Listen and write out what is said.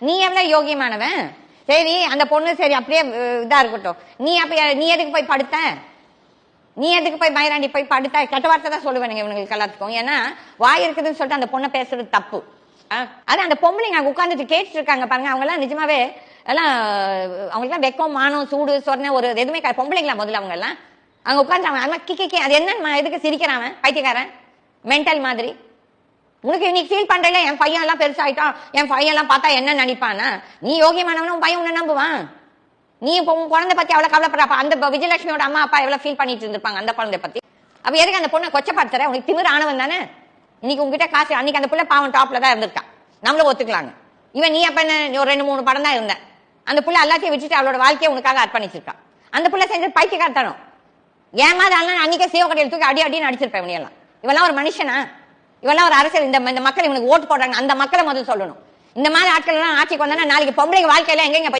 நீ எவ்வளவு யோகியமானவன்? சரி அந்த பொண்ணு சரி அப்படியே இதா இருக்கட்டும், நீ எதுக்கு போய் படுத்த? நீ எதுக்கு போய் மயிராண்டி போய் படுத்த? கெட்ட வார்த்தை தான் சொல்லுவேன் இவங்களுக்கு எல்லாத்துக்கும். ஏன்னா வாய் இருக்குதுன்னு சொல்லிட்டு அந்த பொண்ணை பேசுறது தப்பு. அது அந்த பொம்பளைங்க அங்க உட்காந்துட்டு கேட்டுட்டு இருக்காங்க பாருங்க, அவங்க எல்லாம் நிஜமாவே எல்லாம் அவங்களுக்கு எல்லாம் வெக்கம் மானம் சூடு சொன்ன ஒரு எதுவுமே பொம்பளைங்களா முதல்ல அவங்க எல்லாம் அங்க உட்காந்து கிக்கி அது என்ன எதுக்கு சிரிக்கிறான் பைத்தியக்காரன் மென்டல் மாதிரி. உனக்கு இன்னைக்கு ஃபீல் பண்றல என் பையன் எல்லாம் பெருசாயிட்டான், என் பையன் எல்லாம் பார்த்தா என்ன நினைப்பானா? நீ யோகியமானவன உன் பையன் உன்னை நம்புவான்? நீ இப்போ உன் குழந்தை பத்தி அவ்வளவு கவலைப்படுறப்ப அந்த விஜயலட்சுமியோட அம்மா அப்பா எவ்வளவு ஃபீல் பண்ணிட்டு இருந்திருப்பாங்க அந்த குழந்தை பத்தி. அப்ப எதுக்கு அந்த பொண்ணை கொச்சப்படுத்துற? உனக்கு திமிர் ஆனவன் தானே. இன்னைக்கு உங்ககிட்ட காசு, அன்னைக்கு அந்த பிள்ளை பாவம் டாப்ல தான் இருந்திருக்கான், நம்மளும் ஒத்துக்கலாங்க. இவன் நீ அப்ப என்ன ஒரு 2-3 படம் தான் இருந்தேன், அந்த பிள்ளை எல்லாத்தையும் வச்சுட்டு அவளோட வாழ்க்கையை உனக்காக அர்ப்பணிச்சிருக்கான். அந்த பிள்ளை செஞ்ச பைத்தியக்காரத்தனம். ஏமாத அன்னைக்கே சிவகடையில் தூக்கி அடி அடின்னு அடிச்சிருப்பேன் இவனையெல்லாம். இவெல்லாம் ஒரு மனுஷனா? இவெல்லாம் ஒரு அரசியல்? இந்த மக்கள் இவனுக்கு ஓட்டு போடுறாங்க, அந்த மக்களை முதல்ல சொல்லணும். இந்த மாதிரி ஆட்கள் எல்லாம் ஆட்சிக்கு வந்தா நாளைக்கு பொம்பளைங்க வாழ்க்கையில எங்க